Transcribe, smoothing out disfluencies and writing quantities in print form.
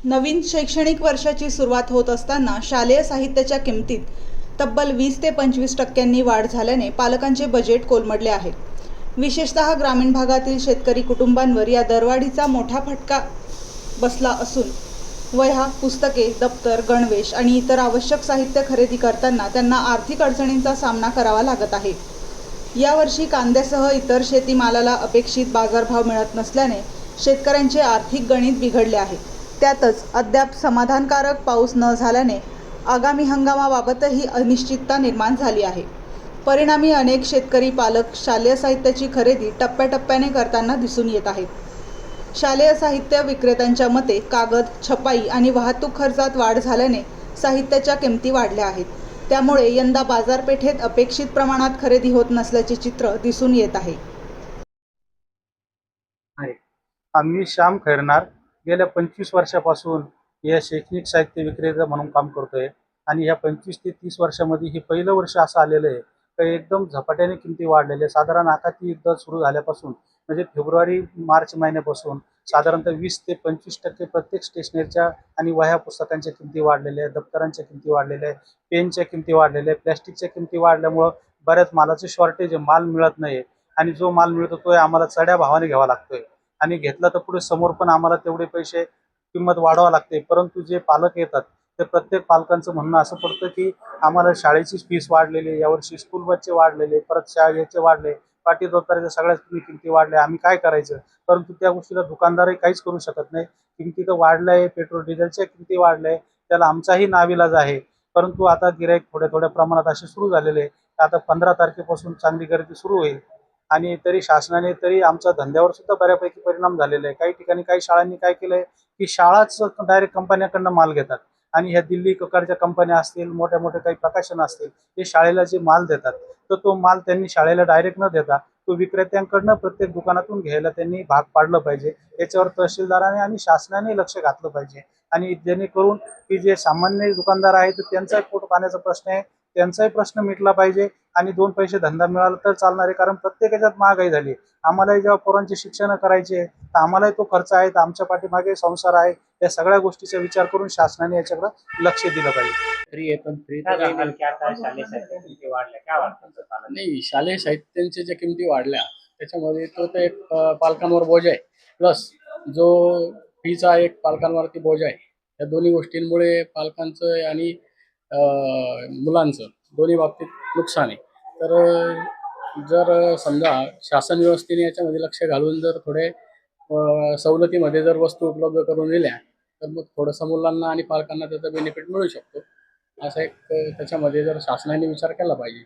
नवीन शैक्षणिक वर्षाची सुरुवात होत असताना शालेय साहित्याच्या किमतीत तब्बल 20 ते 25% वाढ झाल्याने पालकांचे बजेट कोलमडले आहे. विशेषतः ग्रामीण भागातील शेतकरी कुटुंबांवर या दरवाढीचा मोठा फटका बसला असून वह्या, पुस्तके, दप्तर, गणवेश आणि इतर आवश्यक साहित्य खरेदी करताना त्यांना आर्थिक अडचणींचा सामना करावा लागत आहे. यावर्षी कांद्यासह इतर शेतीमालाला अपेक्षित बाजारभाव मिळत नसल्याने शेतकऱ्यांचे आर्थिक गणित बिघडले आहे. त्यातच अद्याप समाधानकारक पाऊस न झाल्याने आगामी हंगामाबाबतही अनिश्चितता निर्माण झाली आहे. परिणामी अनेक शेतकरी पालक शालेय साहित्याची खरेदी टप्प्याटप्प्याने करताना दिसून येत आहेत. शालेय साहित्य विक्रेत्यांच्या मते कागद, छपाई आणि वाहतूक खर्चात वाढ झाल्याने साहित्याच्या किमती वाढल्या आहेत. त्यामुळे यंदा बाजारपेठेत अपेक्षित प्रमाणात खरेदी होत नसल्याचे चित्र दिसून येत आहे. आम्ही श्याम खैरनार गेल्या 25 वर्षापासून या शैक्षणिक साहित्य विक्रेता म्हणून काम करतोय आणि ह्या 25 ते 30 वर्षामध्ये हे पहिलं वर्ष असं आलेलं आहे की एकदम झपाट्याने किमती वाढलेल्या. साधारण आखाती युद्ध सुरू झाल्यापासून म्हणजे फेब्रुवारी मार्च महिन्यापासून साधारणतः 20 ते 25% प्रत्येक स्टेशनरीच्या आणि वह्या पुस्तकांच्या किमती वाढलेल्या आहेत, दप्तरांच्या किमती वाढलेल्या आहेत, पेनच्या किमती वाढलेल्या आहेत, प्लॅस्टिकच्या किमती वाढल्यामुळं बऱ्याच मालाचं शॉर्टेज आहे, माल मिळत नाही आणि जो माल मिळतो तो आम्हाला चढ्या भावाने घ्यावा लागतोय आणि घेतला तर पुढे समोर पण आम्हाला तेवढे पैसे किंमत वाढवावं लागते. परंतु जे पालक येतात ते प्रत्येक पालकांचं म्हणणं असं पडतं की आम्हाला शाळेची फीस वाढलेली, यावर्षी स्कूल बसचे वाढलेले, परत शाळेचे वाढले, पाटी दप्तराच्या सगळ्याच किमती वाढल्या, आम्ही काय करायचं. परंतु त्या गोष्टीला दुकानदारही काहीच करू शकत नाही. किमती तर वाढल्या आहे, पेट्रोल डिझेलच्या किमती वाढल्या आहे, त्याला आमचाही नाविलाज आहे. परंतु आता गिऱ्हाईक थोड्या थोड्या प्रमाणात असे सुरू झालेले आहे. आता 15 तारखेपासून चांगली गर्दी सुरू होईल आणि तरी शासनाने तरी आमच्या धंद्यावर सुद्धा बऱ्यापैकी परिणाम झालेला आहे. काही ठिकाणी काही शाळांनी काय केलंय की शाळाच डायरेक्ट कंपन्याकडनं माल घेतात आणि ह्या दिल्ली प्रकारच्या कंपन्या असतील, मोठ्या मोठ्या काही प्रकाशन असतील, ते शाळेला जे माल देतात तर तो माल त्यांनी शाळेला डायरेक्ट न देता तो विक्रेत्यांकडनं प्रत्येक दुकानातून घ्यायला त्यांनी भाग पाडलं पाहिजे. याच्यावर तहसीलदाराने आणि शासनाने लक्ष घातलं पाहिजे आणि जेणेकरून की जे सामान्य दुकानदार आहेत त्यांचाही पोट पाण्याचा प्रश्न आहे, त्यांचाही प्रश्न मिटला पाहिजे आणि 2 पैसे धंदा मिळाला तर चालणार आहे. कारण प्रत्येक ह्याच्यात महागाई झाली. आम्हालाही जेव्हा पोरांचे शिक्षण करायचे तर आम्हालाही तो खर्च आहे, तर आमच्या पाठीमागे संसार आहे. या सगळ्या गोष्टीचा विचार करून शासनाने याच्याकडे लक्ष दिलं पाहिजे. नाही, शालेय साहित्यांच्या ज्या किमती वाढल्या त्याच्यामध्ये तो तर एक पालकांवर बोज आहे, प्लस जो फीचा एक पालकांवरती बोज आहे. या दोन्ही गोष्टींमुळे पालकांचं आणि मुलांचं दोन्ही बाबतीत नुकसान आहे. तर जर समजा शासन व्यवस्थेने याच्यामध्ये लक्ष घालून जर थोडे सवलतीमध्ये जर वस्तू उपलब्ध करून दिल्या तर मग थोडंसं मुलांना आणि पालकांना त्याचा बेनिफिट मिळू शकतो. असा एक त्याच्यामध्ये जर शासनाने विचार केला पाहिजे.